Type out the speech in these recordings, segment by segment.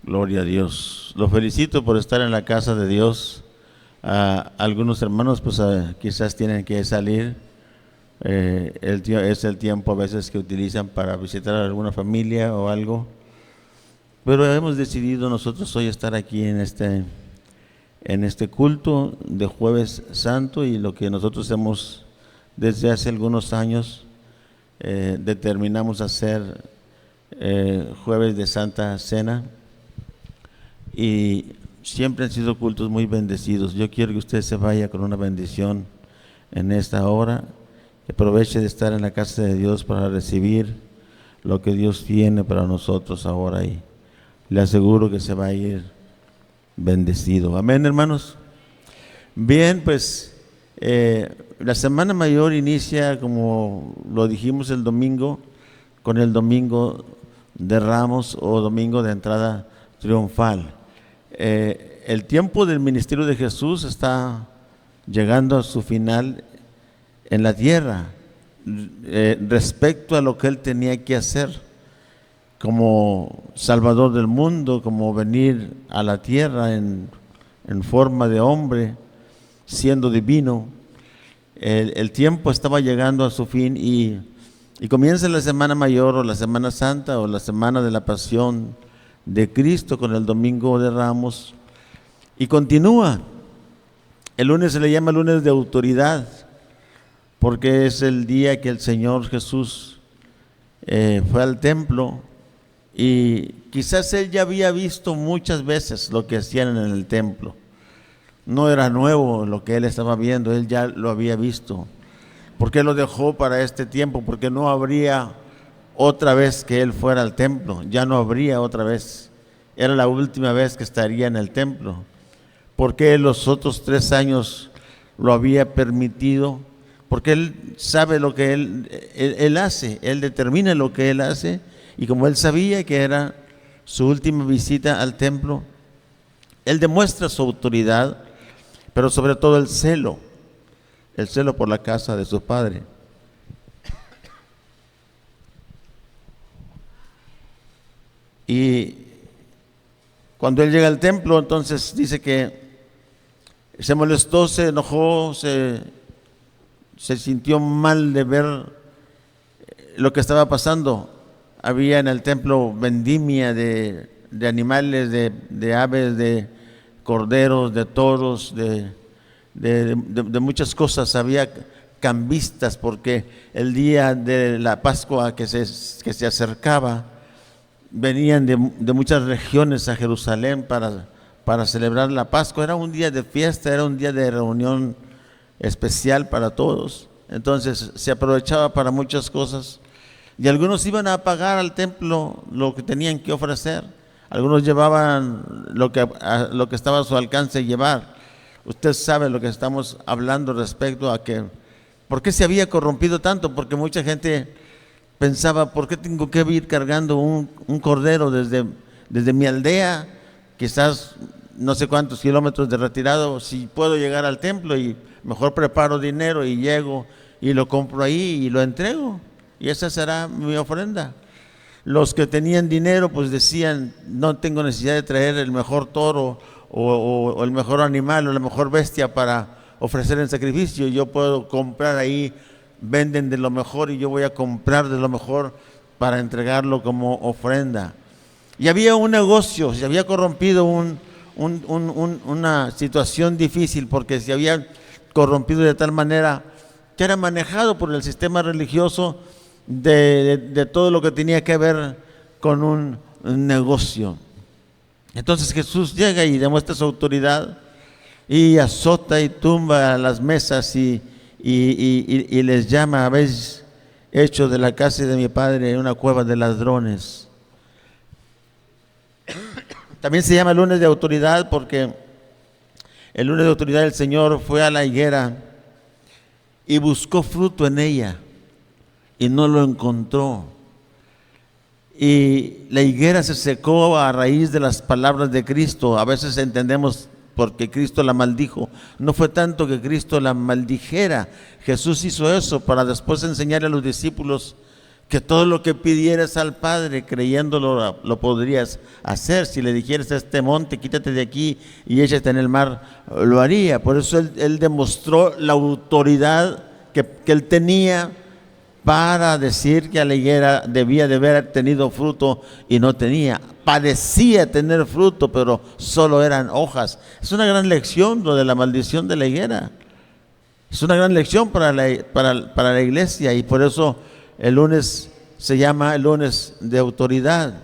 Gloria a Dios. Los felicito por estar en la casa de Dios. Algunos hermanos pues quizás tienen que salir. Es el tiempo a veces que utilizan para visitar a alguna familia o algo. Pero hemos decidido nosotros hoy estar aquí en este culto de Jueves Santo, y lo que nosotros hemos desde hace algunos años determinamos hacer Jueves de Santa Cena, y siempre han sido cultos muy bendecidos. Yo quiero que usted se vaya con una bendición en esta hora, que aproveche de estar en la casa de Dios para recibir lo que Dios tiene para nosotros ahora, y le aseguro que se va a ir bendecido. Amén, hermanos. Bien, pues la Semana Mayor inicia, como lo dijimos el domingo, con el Domingo de Ramos o Domingo de Entrada Triunfal. El tiempo del ministerio de Jesús está llegando a su final en la tierra, respecto a lo que Él tenía que hacer como Salvador del mundo, como venir a la tierra en forma de hombre, siendo divino. El tiempo estaba llegando a su fin, y comienza la Semana Mayor o la Semana Santa o la Semana de la Pasión de Cristo con el Domingo de Ramos, y continúa. El lunes se le llama lunes de autoridad, porque es el día que el Señor Jesús fue al templo, y quizás Él ya había visto muchas veces lo que hacían en el templo. No era nuevo lo que Él estaba viendo, Él ya lo había visto. ¿Por qué lo dejó para este tiempo? Porque no habría otra vez que Él fuera al templo, ya no habría otra vez. Era la última vez que estaría en el templo. ¿Por qué los otros 3 años lo había permitido? Porque Él sabe lo que Él hace, Él determina lo que Él hace, y como Él sabía que era su última visita al templo, Él demuestra su autoridad, pero sobre todo el celo por la casa de su Padre. Y cuando Él llega al templo, entonces dice que se molestó, se enojó, se sintió mal de ver lo que estaba pasando. Había en el templo vendimia de animales, de aves, de corderos, de toros, de muchas cosas. Había cambistas, porque el día de la Pascua que se acercaba, venían de muchas regiones a Jerusalén para celebrar la Pascua. Era un día de fiesta, era un día de reunión especial para todos. Entonces se aprovechaba para muchas cosas, y algunos iban a pagar al templo lo que tenían que ofrecer. Algunos llevaban lo que estaba a su alcance llevar. Usted sabe lo que estamos hablando respecto a que ¿por qué se había corrompido tanto? Porque mucha gente pensaba: ¿por qué tengo que ir cargando un cordero desde mi aldea, quizás no sé cuántos kilómetros de retirado, si puedo llegar al templo y mejor preparo dinero y llego y lo compro ahí y lo entrego, y esa será mi ofrenda? Los que tenían dinero pues decían: no tengo necesidad de traer el mejor toro o el mejor animal o la mejor bestia para ofrecer en sacrificio. Yo puedo comprar ahí, venden de lo mejor, y yo voy a comprar de lo mejor para entregarlo como ofrenda. Y había un negocio, se había corrompido una situación difícil, porque se había corrompido de tal manera que era manejado por el sistema religioso de todo lo que tenía que ver con un negocio. Entonces Jesús llega y demuestra su autoridad, y azota y tumba a las mesas y les llama: habéis hecho de la casa de mi Padre una cueva de ladrones. También se llama lunes de autoridad porque el lunes de autoridad el Señor fue a la higuera y buscó fruto en ella y no lo encontró. Y la higuera se secó a raíz de las palabras de Cristo. A veces entendemos porque Cristo la maldijo. No fue tanto que Cristo la maldijera. Jesús hizo eso para después enseñarle a los discípulos que todo lo que pidieras al Padre, creyéndolo, lo podrías hacer. Si le dijeras a este monte, quítate de aquí y échate en el mar, lo haría. Por eso él demostró la autoridad que él tenía para decir que la higuera debía de haber tenido fruto y no tenía. Parecía tener fruto, pero solo eran hojas. Es una gran lección lo de la maldición de la higuera. Es una gran lección para la iglesia, y por eso el lunes se llama el lunes de autoridad.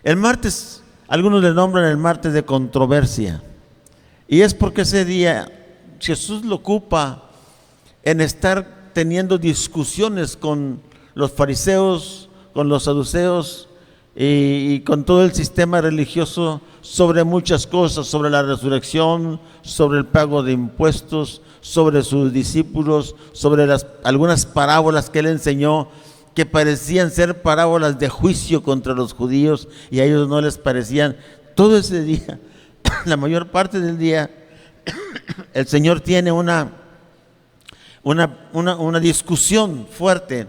El martes, algunos le nombran el martes de controversia, y es porque ese día Jesús lo ocupa en estar teniendo discusiones con los fariseos, con los saduceos y con todo el sistema religioso sobre muchas cosas, sobre la resurrección, sobre el pago de impuestos, sobre sus discípulos, sobre algunas parábolas que él enseñó que parecían ser parábolas de juicio contra los judíos, y a ellos no les parecían. Todo ese día, la mayor parte del día, el Señor tiene una discusión fuerte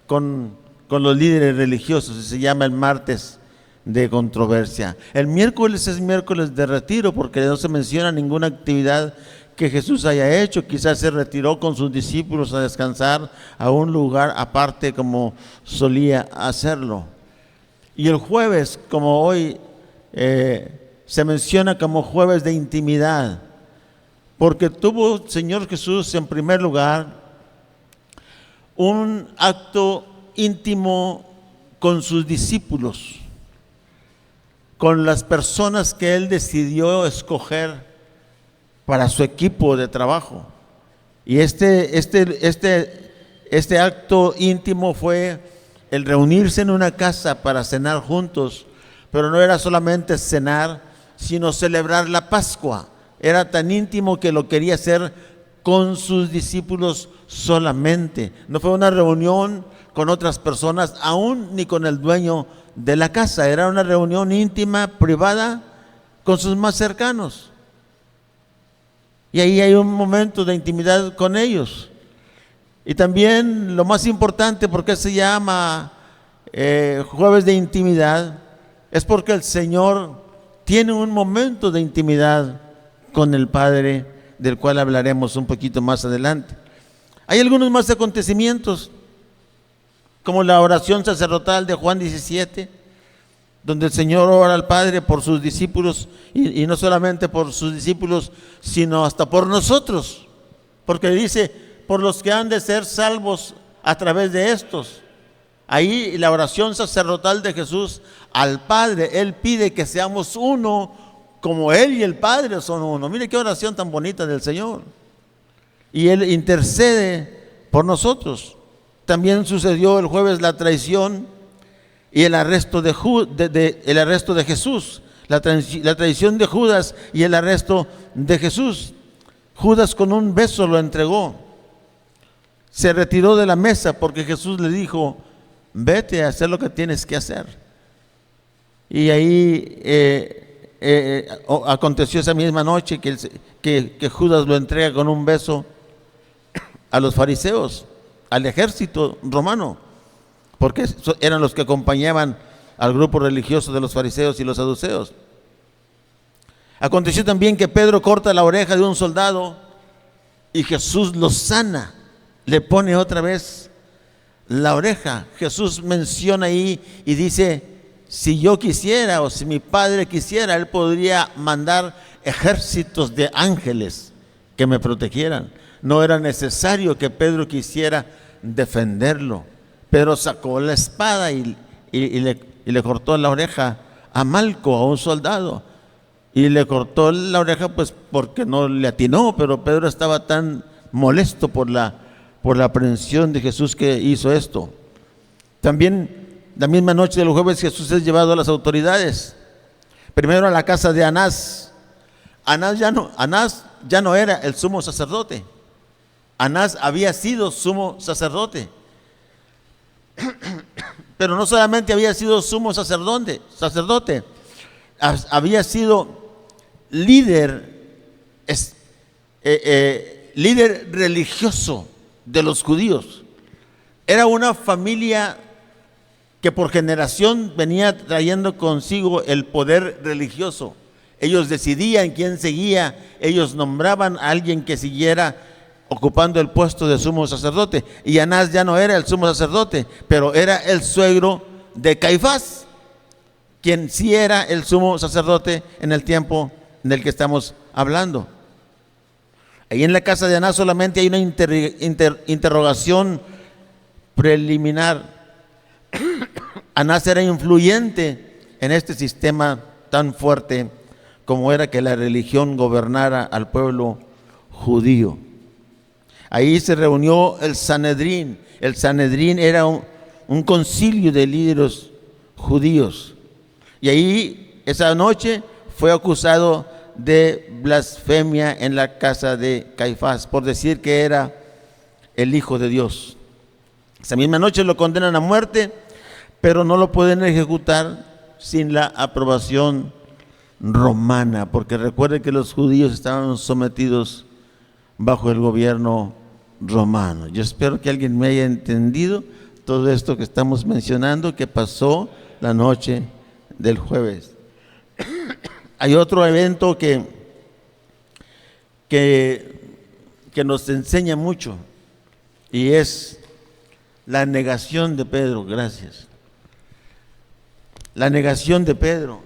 con los líderes religiosos, y se llama el martes de controversia. El miércoles es miércoles de retiro, porque no se menciona ninguna actividad que Jesús haya hecho. Quizás se retiró con sus discípulos a descansar a un lugar aparte, como solía hacerlo. Y el jueves, como hoy, se menciona como jueves de intimidad, porque tuvo el Señor Jesús en primer lugar un acto íntimo con sus discípulos, con las personas que él decidió escoger para su equipo de trabajo. Y este acto íntimo fue el reunirse en una casa para cenar juntos, pero no era solamente cenar, sino celebrar la Pascua. Era tan íntimo que lo quería hacer con sus discípulos solamente. No fue una reunión con otras personas, aún ni con el dueño de la casa. Era una reunión íntima, privada, con sus más cercanos. Y ahí hay un momento de intimidad con ellos. Y también lo más importante, porque se llama jueves de intimidad, es porque el Señor tiene un momento de intimidad con el Padre, del cual hablaremos un poquito más adelante. Hay algunos más acontecimientos, como la oración sacerdotal de Juan 17, donde el Señor ora al Padre por sus discípulos, y no solamente por sus discípulos, sino hasta por nosotros, porque dice, por los que han de ser salvos a través de estos. Ahí la oración sacerdotal de Jesús al Padre, Él pide que seamos uno, como Él y el Padre son uno. Mire qué oración tan bonita del Señor. Y Él intercede por nosotros. También sucedió el jueves la traición y el arresto de Jesús, la traición de Judas y el arresto de Jesús. Judas con un beso lo entregó. Se retiró de la mesa porque Jesús le dijo, vete a hacer lo que tienes que hacer. Y ahí aconteció esa misma noche que Judas lo entrega con un beso a los fariseos, al ejército romano, porque eran los que acompañaban al grupo religioso de los fariseos y los saduceos. Aconteció también que Pedro corta la oreja de un soldado y Jesús lo sana, le pone otra vez la oreja. Jesús menciona ahí y dice, si yo quisiera o si mi Padre quisiera, Él podría mandar ejércitos de ángeles que me protegieran. No era necesario que Pedro quisiera defenderlo. Pedro sacó la espada y le cortó la oreja a Malco, a un soldado. Y le cortó la oreja pues porque no le atinó, pero Pedro estaba tan molesto por la aprehensión de Jesús que hizo esto. También la misma noche del jueves Jesús es llevado a las autoridades. Primero a la casa de Anás. Anás ya no era el sumo sacerdote. Anás había sido sumo sacerdote. Pero no solamente había sido sumo sacerdote, había sido líder religioso de los judíos. Era una familia que por generación venía trayendo consigo el poder religioso. Ellos decidían quién seguía, ellos nombraban a alguien que siguiera ocupando el puesto de sumo sacerdote. Y Anás ya no era el sumo sacerdote, pero era el suegro de Caifás, quien sí era el sumo sacerdote en el tiempo del que estamos hablando. Ahí en la casa de Anás solamente hay una interrogación preliminar. Anás era influyente en este sistema tan fuerte como era que la religión gobernara al pueblo judío. Ahí se reunió el Sanedrín. El Sanedrín era un concilio de líderes judíos. Y ahí esa noche fue acusado de blasfemia en la casa de Caifás por decir que era el Hijo de Dios. Esa misma noche lo condenan a muerte, pero no lo pueden ejecutar sin la aprobación romana, porque recuerden que los judíos estaban sometidos bajo el gobierno romano. Yo espero que alguien me haya entendido todo esto que estamos mencionando, que pasó la noche del jueves. Hay otro evento que nos enseña mucho, y es la negación de Pedro. Gracias. La negación de Pedro.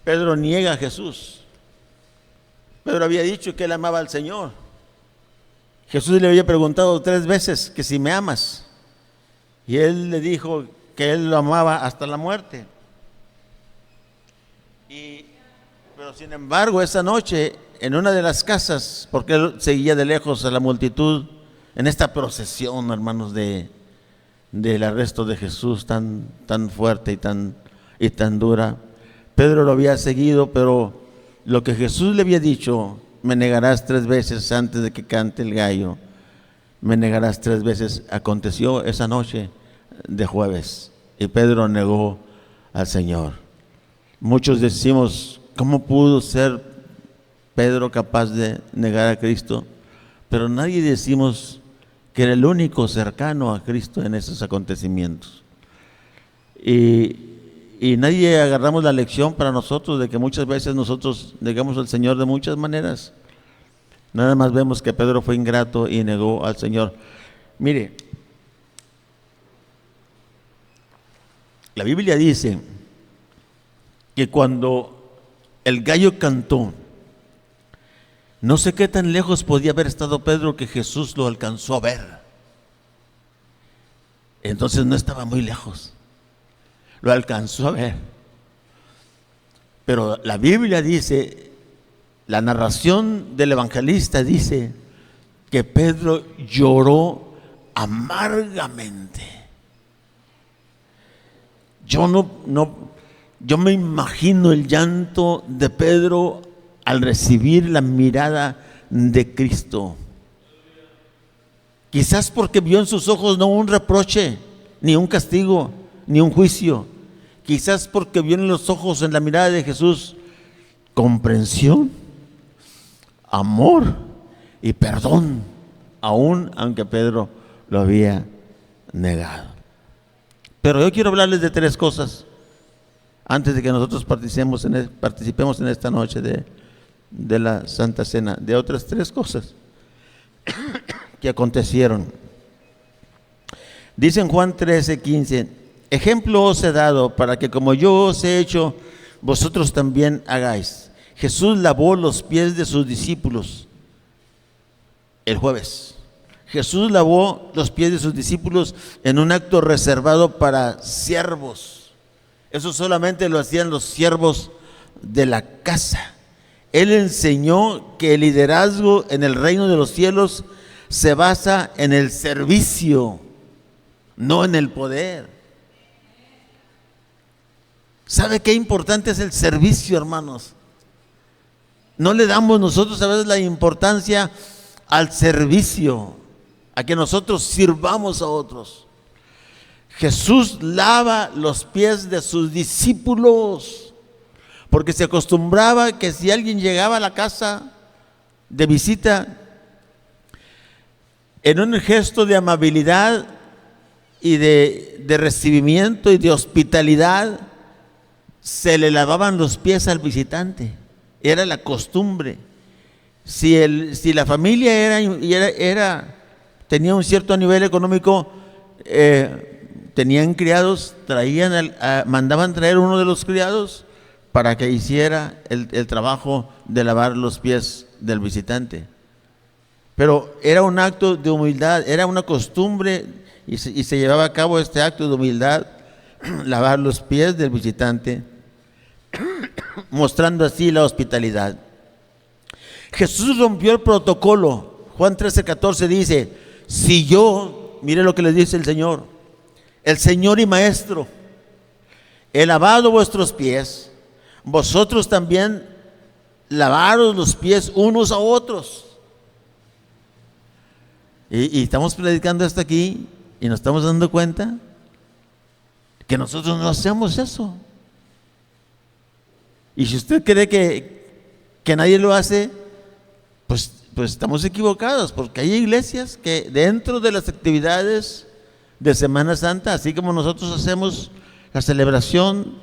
Pedro niega a Jesús. Pedro había dicho que él amaba al Señor. Jesús le había preguntado 3 veces que si me amas. Y él le dijo que él lo amaba hasta la muerte. Pero sin embargo, esa noche, en una de las casas, porque él seguía de lejos a la multitud, en esta procesión, hermanos, del arresto de Jesús tan fuerte y tan dura, Pedro lo había seguido, pero lo que Jesús le había dicho, me negarás 3 veces antes de que cante el gallo, me negarás 3 veces, aconteció esa noche de jueves, y Pedro negó al Señor. Muchos decimos, ¿cómo pudo ser Pedro capaz de negar a Cristo? Pero nadie decimos que era el único cercano a Cristo en esos acontecimientos. Y nadie agarramos la lección para nosotros de que muchas veces nosotros negamos al Señor de muchas maneras. Nada más vemos que Pedro fue ingrato y negó al Señor. Mire, la Biblia dice que cuando el gallo cantó, no sé qué tan lejos podía haber estado Pedro que Jesús lo alcanzó a ver. Entonces no estaba muy lejos, lo alcanzó a ver. Pero la Biblia dice, la narración del evangelista dice que Pedro lloró amargamente. Yo me imagino el llanto de Pedro al recibir la mirada de Cristo. Quizás porque vio en sus ojos no un reproche, ni un castigo, ni un juicio. Quizás porque vio en los ojos, en la mirada de Jesús, comprensión, amor y perdón, aun aunque Pedro lo había negado. Pero yo quiero hablarles de 3 cosas antes de que nosotros participemos en esta noche de la Santa Cena, de otras 3 cosas que acontecieron. Dice en Juan 13:15, ejemplo os he dado para que como yo os he hecho, vosotros también hagáis. Jesús lavó los pies de sus discípulos el jueves. Jesús lavó los pies de sus discípulos en un acto reservado para siervos. Eso solamente lo hacían los siervos de la casa. Él enseñó que el liderazgo en el reino de los cielos se basa en el servicio, no en el poder. ¿Sabe qué importante es el servicio, hermanos? No le damos nosotros a veces la importancia al servicio, a que nosotros sirvamos a otros. Jesús lava los pies de sus discípulos, porque se acostumbraba que si alguien llegaba a la casa de visita, en un gesto de amabilidad, y de recibimiento y de hospitalidad, se le lavaban los pies al visitante. Era la costumbre. Si la familia tenía un cierto nivel económico, tenían criados, mandaban traer uno de los criados para que hiciera el trabajo de lavar los pies del visitante. Pero era un acto de humildad, era una costumbre, y se llevaba a cabo este acto de humildad, lavar los pies del visitante, mostrando así la hospitalidad. Jesús rompió el protocolo. Juan 13:14 dice: si yo, mire lo que les dice el Señor y Maestro, he lavado vuestros pies, vosotros también lavaros los pies unos a otros. Y estamos predicando esto aquí y nos estamos dando cuenta que nosotros no hacemos eso. Y si usted cree que nadie lo hace, pues estamos equivocados, porque hay iglesias que dentro de las actividades de Semana Santa, así como nosotros hacemos la celebración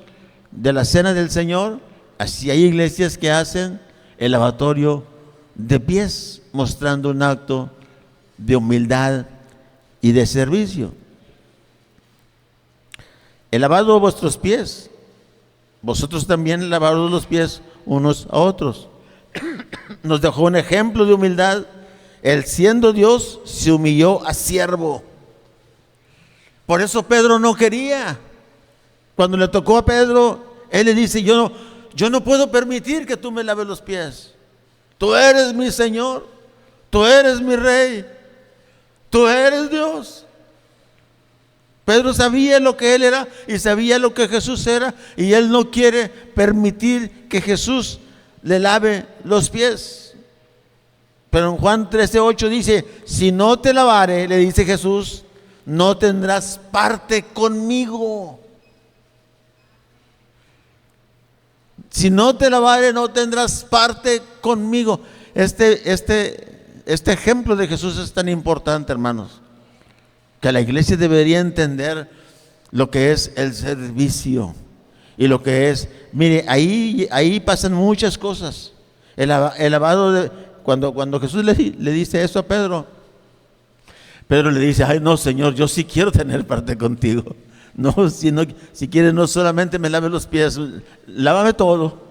de la Cena del Señor, así hay iglesias que hacen el lavatorio de pies, mostrando un acto de humildad y de servicio. He lavado vuestros pies, vosotros también lavaros los pies unos a otros. Nos dejó un ejemplo de humildad. Él, siendo Dios, se humilló a siervo. Por eso Pedro no quería. Cuando le tocó a Pedro, él le dice: yo no puedo permitir que tú me laves los pies. Tú eres mi Señor, tú eres mi Rey, tú eres Dios. Pedro sabía lo que él era y sabía lo que Jesús era, y él no quiere permitir que Jesús le lave los pies. Pero en Juan 13:8 dice: si no te lavare, le dice Jesús, no tendrás parte conmigo. Si no te lavare, no tendrás parte conmigo. Este ejemplo de Jesús es tan importante, hermanos, que la iglesia debería entender lo que es el servicio y lo que es, mire, ahí pasan muchas cosas. El lavado cuando Jesús le dice eso a Pedro le dice: ay, no, Señor, yo sí quiero tener parte contigo. No, si quieres, no solamente me lave los pies, lávame todo.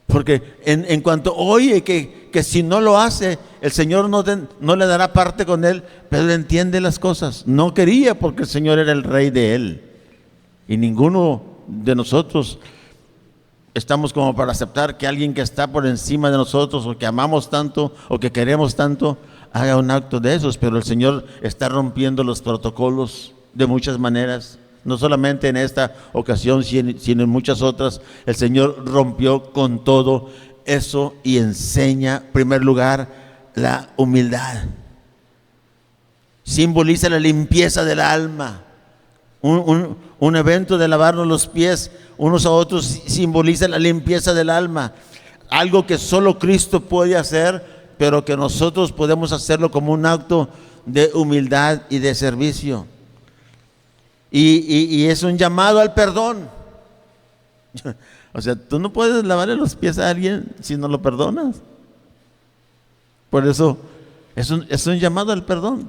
Porque en cuanto oye que si no lo hace, el Señor no le dará parte con él, pero entiende las cosas. No quería, porque el Señor era el Rey de él. Y ninguno de nosotros estamos como para aceptar que alguien que está por encima de nosotros, o que amamos tanto, o que queremos tanto, haga un acto de esos. Pero el Señor está rompiendo los protocolos de muchas maneras. No solamente en esta ocasión, sino en muchas otras. El Señor rompió con todo eso y enseña, en primer lugar, la humildad. Simboliza la limpieza del alma. Un evento de lavarnos los pies unos a otros simboliza la limpieza del alma. Algo que solo Cristo puede hacer, pero que nosotros podemos hacerlo como un acto de humildad y de servicio. Y es un llamado al perdón. O sea, tú no puedes lavarle los pies a alguien si no lo perdonas. Por eso es un llamado al perdón.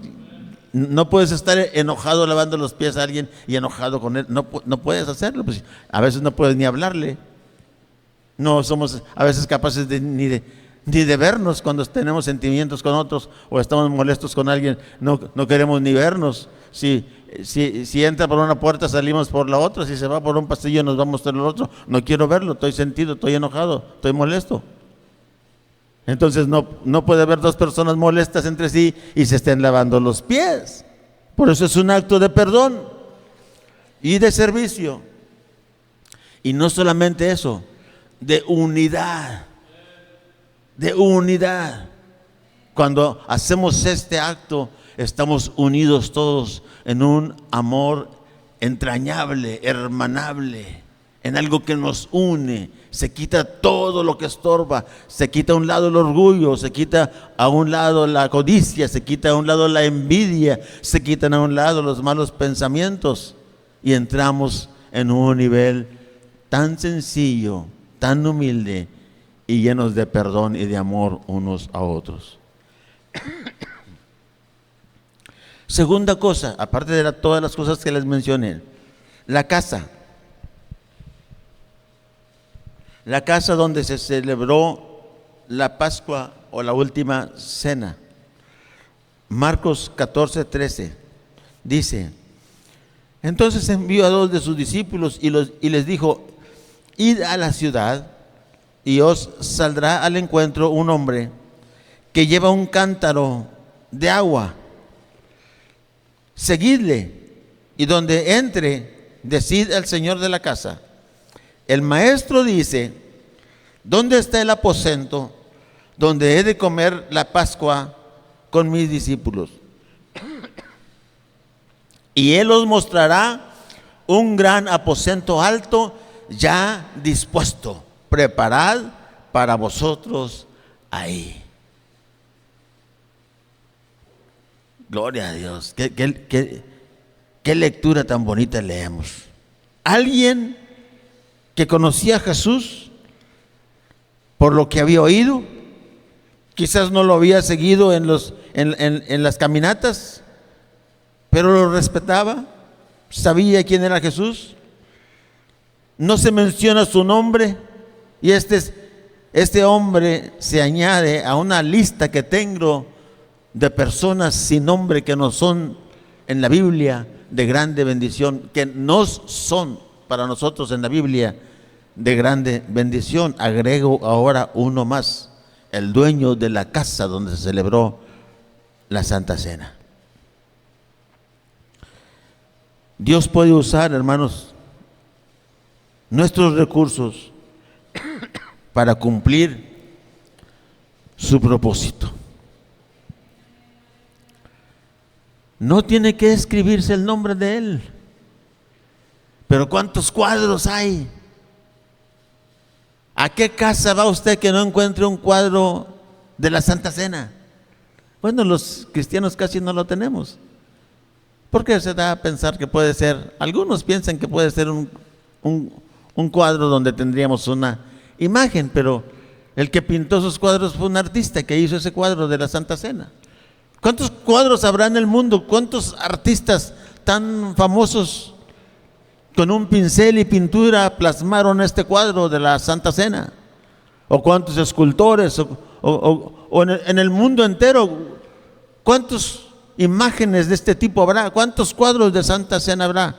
No puedes estar enojado lavando los pies a alguien y enojado con él. No puedes hacerlo. Pues a veces no puedes ni hablarle. No somos a veces capaces ni de vernos cuando tenemos sentimientos con otros o estamos molestos con alguien. No queremos ni vernos. Si entra por una puerta, salimos por la otra. Si se va por un pasillo, nos vamos por el otro. No quiero verlo, estoy sentido, estoy enojado, estoy molesto. Entonces no puede haber dos personas molestas entre sí y se estén lavando los pies. Por eso es un acto de perdón y de servicio. Y no solamente eso, de unidad. De unidad. Cuando hacemos este acto, estamos unidos todos en un amor entrañable, hermanable, en algo que nos une. Se quita todo lo que estorba, se quita a un lado el orgullo, se quita a un lado la codicia, se quita a un lado la envidia, se quitan a un lado los malos pensamientos y entramos en un nivel tan sencillo, tan humilde y llenos de perdón y de amor unos a otros. Segunda cosa, aparte de todas las cosas que les mencioné, la casa. La casa donde se celebró la Pascua o la última cena. Marcos 14:13 dice: entonces envió a 2 de sus discípulos y les dijo: id a la ciudad y os saldrá al encuentro un hombre que lleva un cántaro de agua. Seguidle, y donde entre, decid al señor de la casa: el maestro dice, ¿dónde está el aposento donde he de comer la Pascua con mis discípulos? Y él os mostrará un gran aposento alto, ya dispuesto, preparad para vosotros ahí. Gloria a Dios. Qué lectura tan bonita leemos. Alguien que conocía a Jesús por lo que había oído, quizás no lo había seguido en las caminatas, pero lo respetaba, sabía quién era Jesús. No se menciona su nombre y este hombre se añade a una lista que tengo de personas sin nombre que no son en la Biblia de grande bendición, que nos son para nosotros en la Biblia de grande bendición. Agrego ahora uno más: el dueño de la casa donde se celebró la Santa Cena. Dios puede usar, hermanos, nuestros recursos para cumplir su propósito. No tiene que escribirse el nombre de Él. Pero ¿cuántos cuadros hay? ¿A qué casa va usted que no encuentre un cuadro de la Santa Cena? Bueno, los cristianos casi no lo tenemos. Porque se da a pensar que puede ser, algunos piensan que puede ser un cuadro donde tendríamos una imagen, pero el que pintó esos cuadros fue un artista que hizo ese cuadro de la Santa Cena. ¿Cuántos cuadros habrá en el mundo? ¿Cuántos artistas tan famosos con un pincel y pintura plasmaron este cuadro de la Santa Cena? ¿O cuántos escultores? ¿O en el mundo entero? ¿Cuántas imágenes de este tipo habrá? ¿Cuántos cuadros de Santa Cena habrá?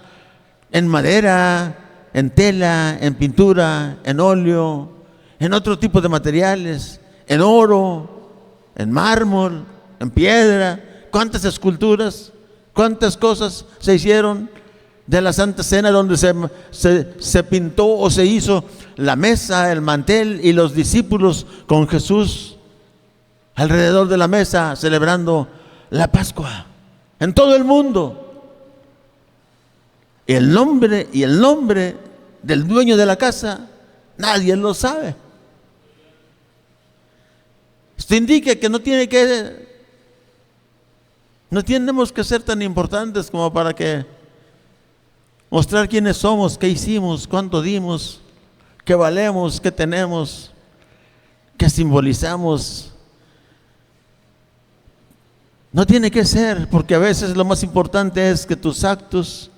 En madera, en tela, en pintura, en óleo, en otro tipo de materiales, en oro, en mármol, en piedra. ¿Cuántas esculturas, cuántas cosas se hicieron de la Santa Cena, donde se pintó o se hizo la mesa, el mantel y los discípulos con Jesús alrededor de la mesa celebrando la Pascua en todo el mundo? Y el nombre del dueño de la casa nadie lo sabe. Esto indica que no tenemos que ser tan importantes como para que mostrar quiénes somos, qué hicimos, cuánto dimos, qué valemos, qué tenemos, qué simbolizamos. No tiene que ser, porque a veces lo más importante es que tus actos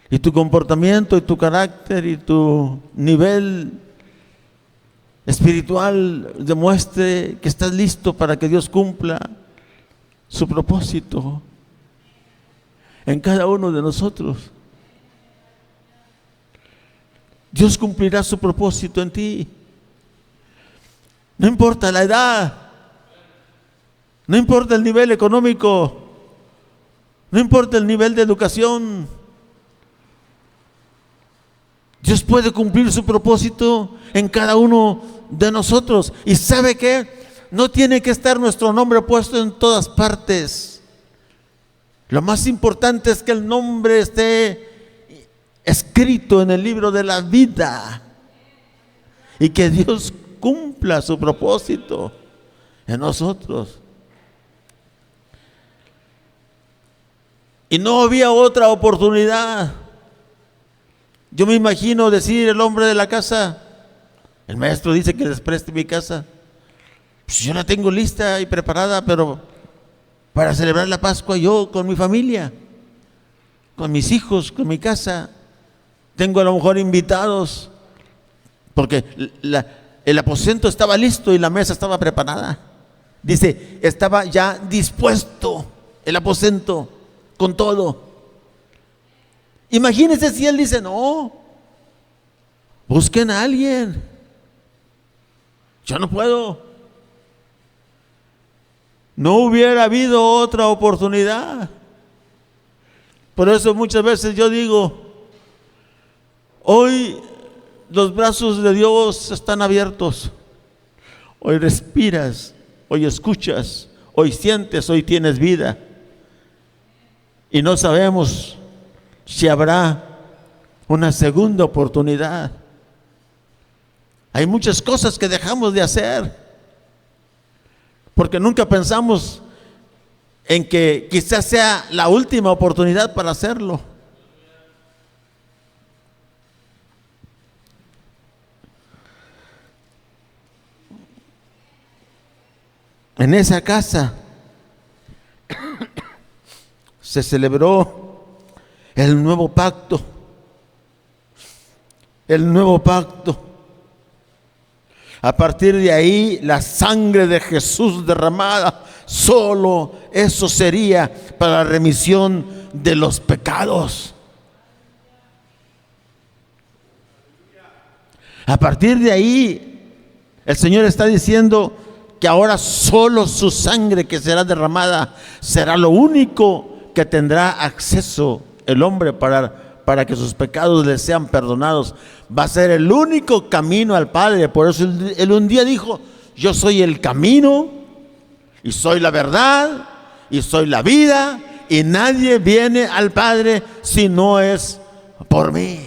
y tu comportamiento y tu carácter y tu nivel espiritual demuestre que estás listo para que Dios cumpla su propósito en cada uno de nosotros. Dios cumplirá su propósito en ti. No importa la edad, no importa el nivel económico, no importa el nivel de educación. Dios puede cumplir su propósito en cada uno de nosotros. ¿Y sabe qué? No tiene que estar nuestro nombre puesto en todas partes. Lo más importante es que el nombre esté escrito en el libro de la vida, y que Dios cumpla su propósito en nosotros. Y no había otra oportunidad. Yo me imagino decir el hombre de la casa: el maestro dice que les preste mi casa. Pues yo la tengo lista y preparada, pero para celebrar la Pascua yo con mi familia, con mis hijos, con mi casa. Tengo a lo mejor invitados, porque el aposento estaba listo y la mesa estaba preparada. Dice, estaba ya dispuesto el aposento con todo. Imagínense si él dice: no, busquen a alguien, yo no puedo. No hubiera habido otra oportunidad. Por eso muchas veces yo digo: hoy los brazos de Dios están abiertos. Hoy respiras, hoy escuchas, hoy sientes, hoy tienes vida. Y no sabemos si habrá una segunda oportunidad. Hay muchas cosas que dejamos de hacer porque nunca pensamos en que quizás sea la última oportunidad para hacerlo. En esa casa se celebró el nuevo pacto. El nuevo pacto. A partir de ahí, la sangre de Jesús derramada, solo eso sería para la remisión de los pecados. A partir de ahí, el Señor está diciendo que ahora solo su sangre que será derramada será lo único que tendrá acceso el hombre para que sus pecados le sean perdonados. Va a ser el único camino al Padre. Por eso él un día dijo: yo soy el camino, y soy la verdad, y soy la vida, y nadie viene al Padre si no es por mí.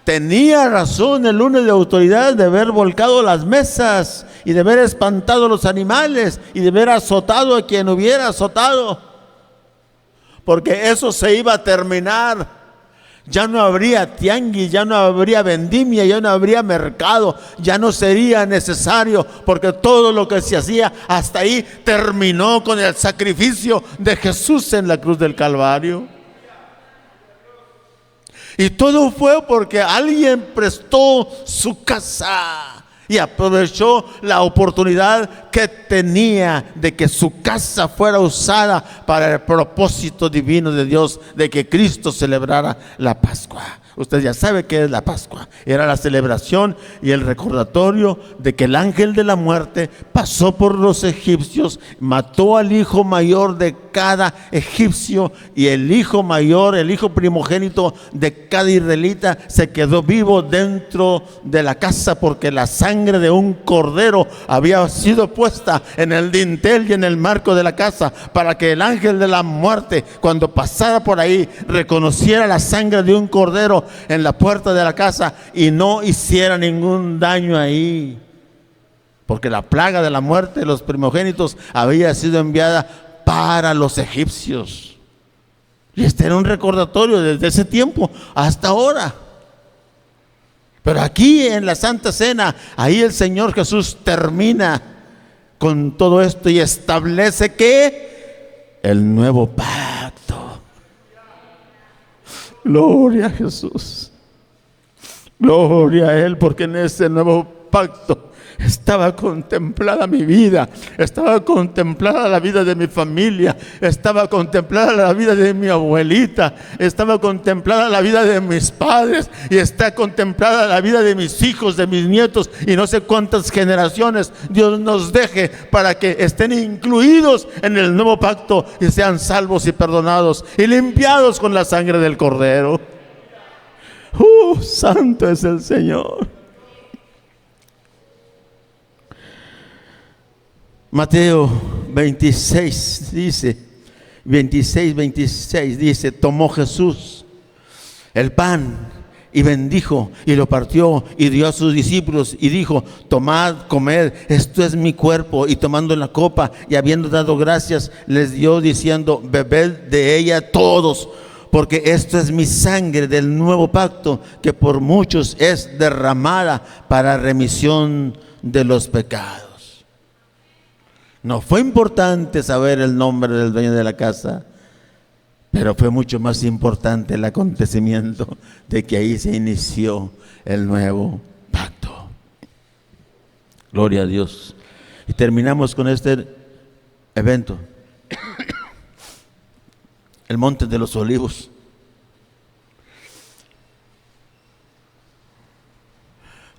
Tenía razón el lunes de autoridad de haber volcado las mesas y de haber espantado a los animales y de haber azotado a quien hubiera azotado, porque eso se iba a terminar. Ya no habría tianguis, ya no habría vendimia, ya no habría mercado, ya no sería necesario, porque todo lo que se hacía hasta ahí terminó con el sacrificio de Jesús en la cruz del Calvario. Y todo fue porque alguien prestó su casa y aprovechó la oportunidad que tenía de que su casa fuera usada para el propósito divino de Dios, de que Cristo celebrara la Pascua. Usted ya sabe qué es la Pascua. Era la celebración y el recordatorio de que el ángel de la muerte pasó por los egipcios, mató al hijo mayor de cada egipcio, y el hijo mayor, el hijo primogénito de cada israelita, se quedó vivo dentro de la casa, porque la sangre de un cordero había sido puesta en el dintel y en el marco de la casa, para que el ángel de la muerte, cuando pasara por ahí, reconociera la sangre de un cordero en la puerta de la casa y no hiciera ningún daño ahí, porque la plaga de la muerte de los primogénitos había sido enviada para los egipcios. Y este era un recordatorio desde ese tiempo hasta ahora. Pero aquí en la Santa Cena, ahí el Señor Jesús termina con todo esto y establece que el nuevo pacto. Gloria a Jesús, gloria a Él, porque en ese nuevo pacto estaba contemplada mi vida, estaba contemplada la vida de mi familia, estaba contemplada la vida de mi abuelita, estaba contemplada la vida de mis padres, y está contemplada la vida de mis hijos, de mis nietos, y no sé cuántas generaciones Dios nos deje para que estén incluidos en el nuevo pacto y sean salvos y perdonados y limpiados con la sangre del Cordero. Santo es el Señor. Mateo 26 dice, 26 dice: tomó Jesús el pan y bendijo y lo partió y dio a sus discípulos y dijo: tomad, comed, esto es mi cuerpo. Y tomando la copa y habiendo dado gracias, les dio diciendo: bebed de ella todos, porque esto es mi sangre del nuevo pacto, que por muchos es derramada para remisión de los pecados. No fue importante saber el nombre del dueño de la casa, pero fue mucho más importante el acontecimiento de que ahí se inició el nuevo pacto. Gloria a Dios. Y terminamos con este evento. El Monte de los Olivos.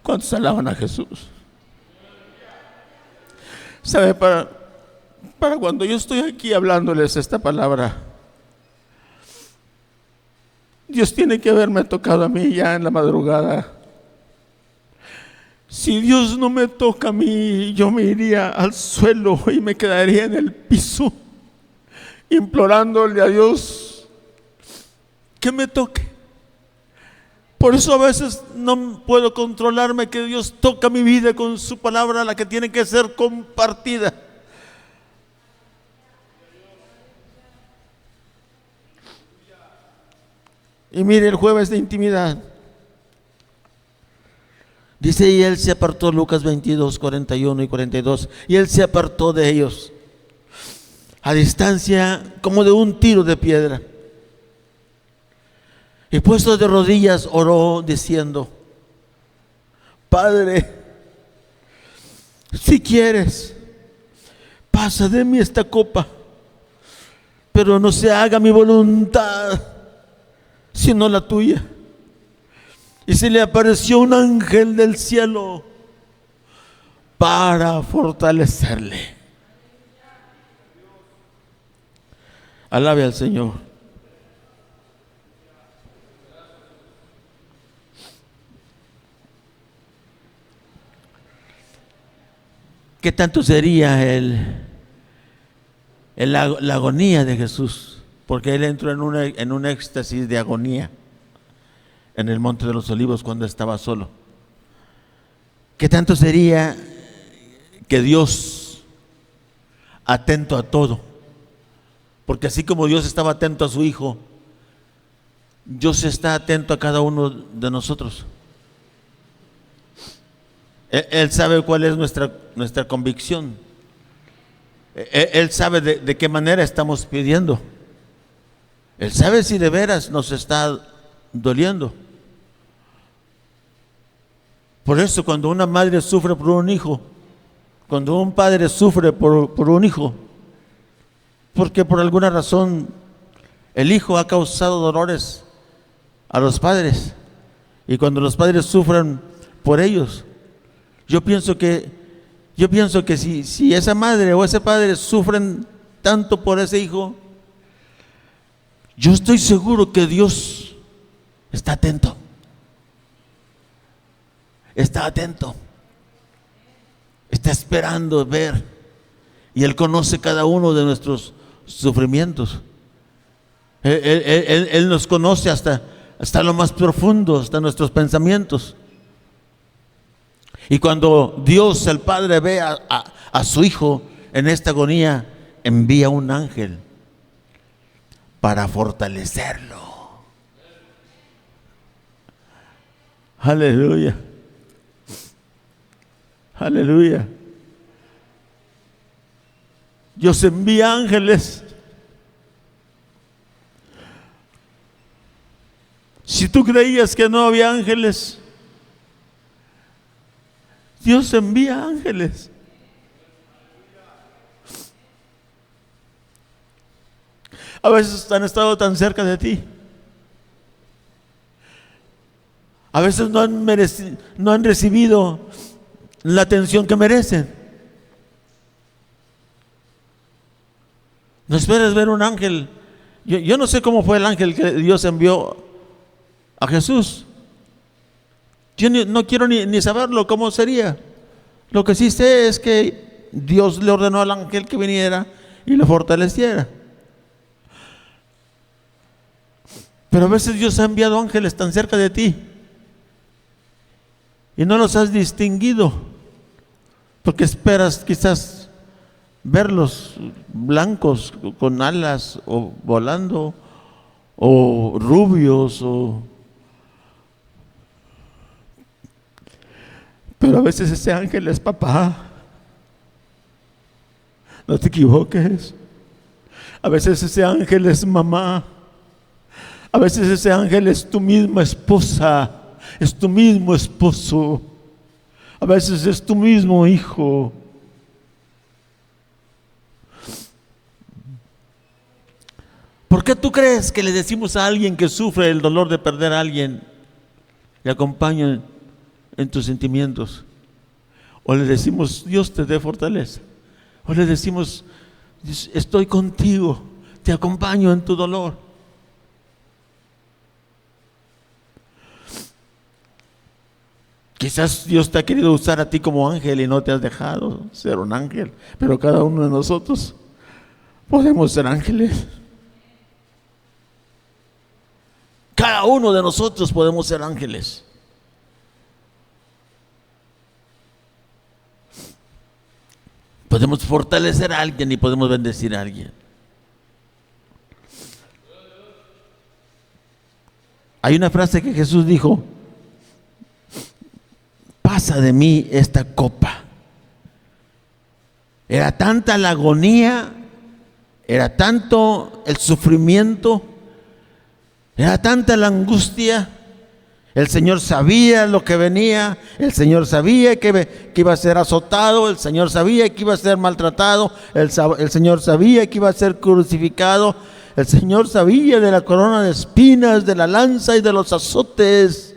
¿Cuántos alaban a Jesús? ¿Sabe? Para cuando yo estoy aquí hablándoles esta palabra, Dios tiene que haberme tocado a mí ya en la madrugada. Si Dios no me toca a mí, yo me iría al suelo y me quedaría en el piso, implorándole a Dios que me toque. Por eso a veces no puedo controlarme, que Dios toca mi vida con su palabra, la que tiene que ser compartida. Y mire, el jueves de intimidad dice: y él se apartó, Lucas 22, 41 y 42, y él se apartó de ellos a distancia como de un tiro de piedra, y puesto de rodillas oró diciendo: Padre, si quieres, pasa de mí esta copa, pero no se haga mi voluntad sino la tuya. Y se le apareció un ángel del cielo para fortalecerle. Alabe al Señor. ¿Qué tanto sería la agonía de Jesús? Porque Él entró en un éxtasis de agonía en el Monte de los Olivos cuando estaba solo. ¿Qué tanto sería que Dios, atento a todo, porque así como Dios estaba atento a su Hijo, Dios está atento a cada uno de nosotros? Él sabe cuál es nuestra convicción. Él sabe de qué manera estamos pidiendo. Él sabe si de veras nos está doliendo. Por eso, cuando una madre sufre por un hijo, cuando un padre sufre por un hijo, porque por alguna razón el hijo ha causado dolores a los padres, y cuando los padres sufren por ellos, yo pienso que si esa madre o ese padre sufren tanto por ese hijo, yo estoy seguro que Dios está atento. Está atento. Está esperando ver. Y Él conoce cada uno de nuestros sufrimientos. Él nos conoce hasta lo más profundo, hasta nuestros pensamientos. Y cuando Dios, el Padre, ve a su Hijo en esta agonía, envía un ángel para fortalecerlo. Aleluya. Aleluya. Dios envía ángeles. Si tú creías que no había ángeles, Dios envía ángeles. A veces han estado tan cerca de ti. A veces no han recibido la atención que merecen. No esperes ver un ángel. Yo no sé cómo fue el ángel que Dios envió a Jesús. Yo no quiero ni saberlo cómo sería. Lo que sí sé es que Dios le ordenó al ángel que viniera y lo fortaleciera. Pero a veces Dios ha enviado ángeles tan cerca de ti y no los has distinguido, porque esperas quizás verlos blancos con alas o volando, o rubios, pero a veces ese ángel es papá. No te equivoques. A veces ese ángel es mamá. A veces ese ángel es tu misma esposa, es tu mismo esposo. A veces es tu mismo hijo. ¿Por qué tú crees que le decimos a alguien que sufre el dolor de perder a alguien, le acompaña en tus sentimientos? O le decimos, Dios te dé fortaleza. O le decimos, estoy contigo, te acompaño en tu dolor. Quizás Dios te ha querido usar a ti como ángel y no te has dejado ser un ángel, pero cada uno de nosotros podemos ser ángeles. Cada uno de nosotros podemos ser ángeles. Podemos fortalecer a alguien y podemos bendecir a alguien. Hay una frase que Jesús dijo: pasa de mí esta copa. Era tanta la agonía, era tanto el sufrimiento, era tanta la angustia. El Señor sabía lo que venía, el Señor sabía que iba a ser azotado, el Señor sabía que iba a ser maltratado, el Señor sabía que iba a ser crucificado, el Señor sabía de la corona de espinas, de la lanza y de los azotes,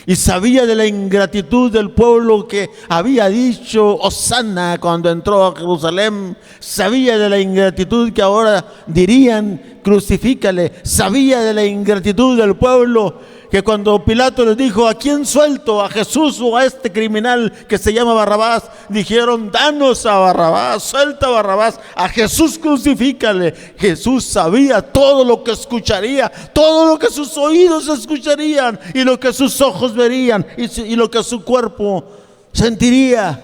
y sabía de la ingratitud del pueblo que había dicho Hosana cuando entró a Jerusalén, sabía de la ingratitud que ahora dirían crucifícale, sabía de la ingratitud del pueblo que cuando Pilato les dijo, ¿a quién suelto? ¿A Jesús o a este criminal que se llama Barrabás? Dijeron, danos a Barrabás, suelta a Barrabás, a Jesús crucifícale. Jesús sabía todo lo que escucharía, todo lo que sus oídos escucharían, y lo que sus ojos verían, y lo que su cuerpo sentiría.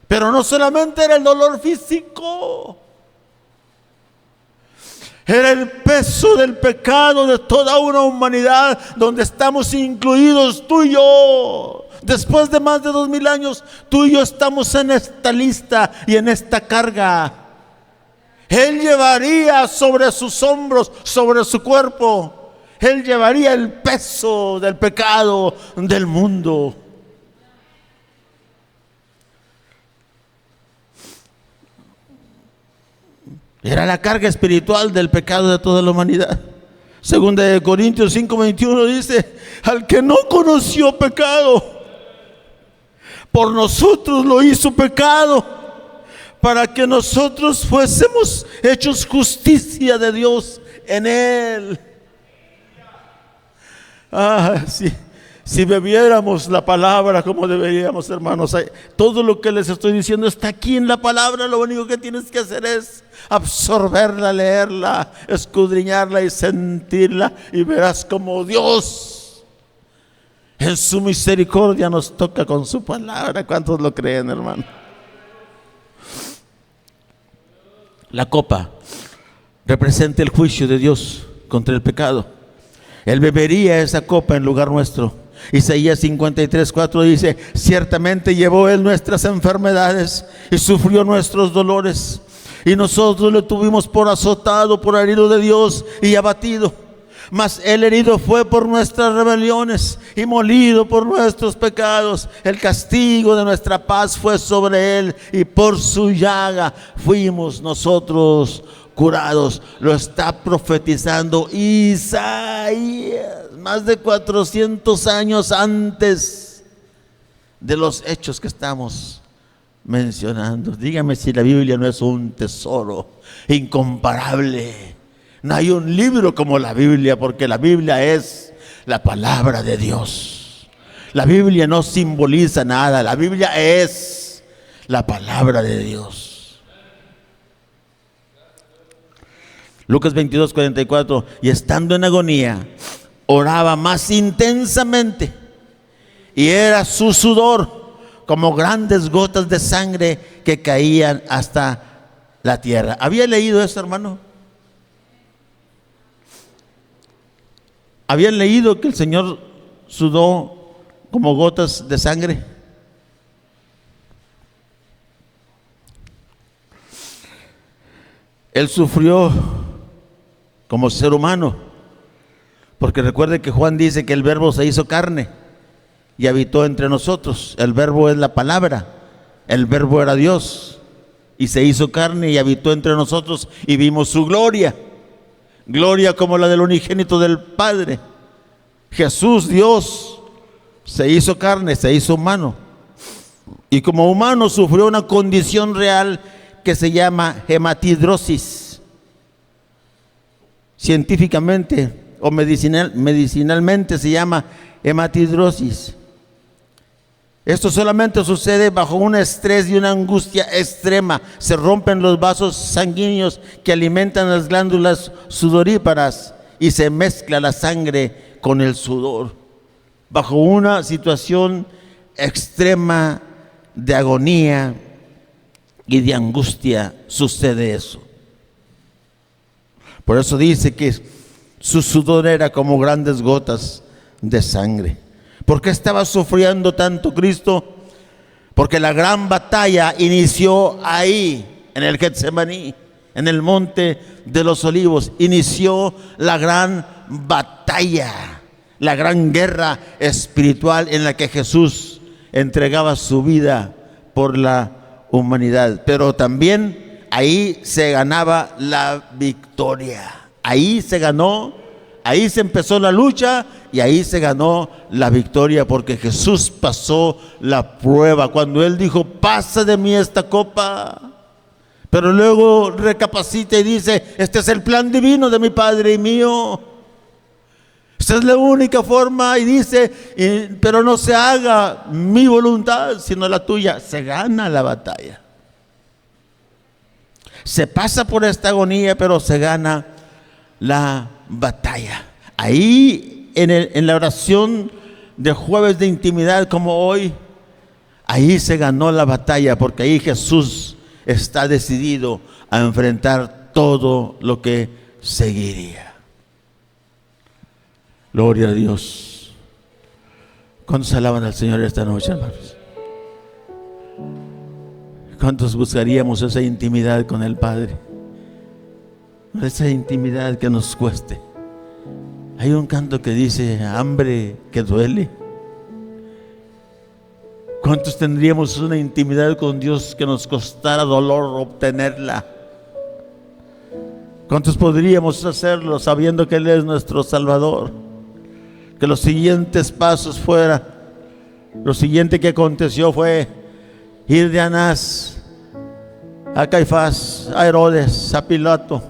Pero no solamente era el dolor físico, era el peso del pecado de toda una humanidad, donde estamos incluidos tú y yo. Después de más de 2000 años, tú y yo estamos en esta lista y en esta carga. Él llevaría sobre sus hombros, sobre su cuerpo, Él llevaría el peso del pecado del mundo. Era la carga espiritual del pecado de toda la humanidad. Según de Corintios 5:21 dice, al que no conoció pecado, por nosotros lo hizo pecado, para que nosotros fuésemos hechos justicia de Dios en él. Sí. Si bebiéramos la palabra como deberíamos, hermanos, todo lo que les estoy diciendo está aquí en la palabra. Lo único que tienes que hacer es absorberla, leerla, escudriñarla y sentirla, y verás como Dios en su misericordia nos toca con su palabra. ¿Cuántos lo creen, hermano? La copa representa el juicio de Dios contra el pecado. Él bebería esa copa en lugar nuestro. Isaías 53:4 dice, ciertamente llevó Él nuestras enfermedades y sufrió nuestros dolores, y nosotros le tuvimos por azotado, por herido de Dios y abatido. Mas Él herido fue por nuestras rebeliones y molido por nuestros pecados. El castigo de nuestra paz fue sobre Él, y por su llaga fuimos nosotros curados. Lo está profetizando Isaías más de 400 años antes de los hechos que estamos mencionando. Dígame si la Biblia no es un tesoro incomparable. No hay un libro como la Biblia, porque la Biblia es la palabra de Dios. La Biblia no simboliza nada, la Biblia es la palabra de Dios. Lucas 22:44, y estando en agonía, oraba más intensamente, y era su sudor como grandes gotas de sangre que caían hasta la tierra. ¿Había leído eso, hermano? ¿Habían leído que el Señor sudó como gotas de sangre? Él sufrió como ser humano, porque recuerde que Juan dice que el Verbo se hizo carne y habitó entre nosotros. El Verbo es la palabra, el Verbo era Dios y se hizo carne y habitó entre nosotros, y vimos su gloria, gloria como la del unigénito del Padre. Jesús, Dios, se hizo carne, se hizo humano, y como humano sufrió una condición real que se llama hematidrosis. Científicamente o medicinalmente se llama hematidrosis. Esto solamente sucede bajo un estrés y una angustia extrema. Se rompen los vasos sanguíneos que alimentan las glándulas sudoríparas y se mezcla la sangre con el sudor. Bajo una situación extrema de agonía y de angustia sucede eso. Por eso dice que su sudor era como grandes gotas de sangre. ¿Por qué estaba sufriendo tanto Cristo? Porque la gran batalla inició ahí, en el Getsemaní, en el monte de los olivos. Inició la gran batalla, la gran guerra espiritual en la que Jesús entregaba su vida por la humanidad. Pero también ahí se ganaba la victoria. Ahí se ganó, ahí se empezó la lucha y ahí se ganó la victoria, porque Jesús pasó la prueba. Cuando Él dijo: pasa de mí esta copa, pero luego recapacita y dice: este es el plan divino de mi Padre y mío. Esta es la única forma, y dice: pero no se haga mi voluntad sino la tuya. Se gana la batalla. Se pasa por esta agonía, pero se gana la batalla. Ahí en la oración de jueves de intimidad como hoy, ahí se ganó la batalla, porque ahí Jesús está decidido a enfrentar todo lo que seguiría. Gloria a Dios. ¿Cuántos alaban al Señor esta noche, hermanos? ¿Cuántos buscaríamos esa intimidad con el Padre? Esa intimidad que nos cueste. Hay un canto que dice: hambre que duele. ¿Cuántos tendríamos una intimidad con Dios que nos costara dolor obtenerla? ¿Cuántos podríamos hacerlo sabiendo que Él es nuestro Salvador? Que los siguientes pasos lo siguiente que aconteció fue ir de Anás a Caifás, a Herodes, a Pilato,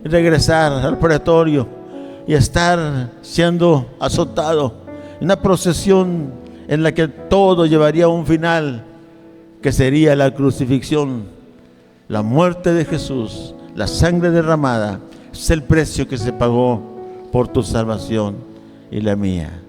y regresar al pretorio y estar siendo azotado. Una procesión en la que todo llevaría a un final, que sería la crucifixión, la muerte de Jesús, la sangre derramada. Es el precio que se pagó por tu salvación y la mía.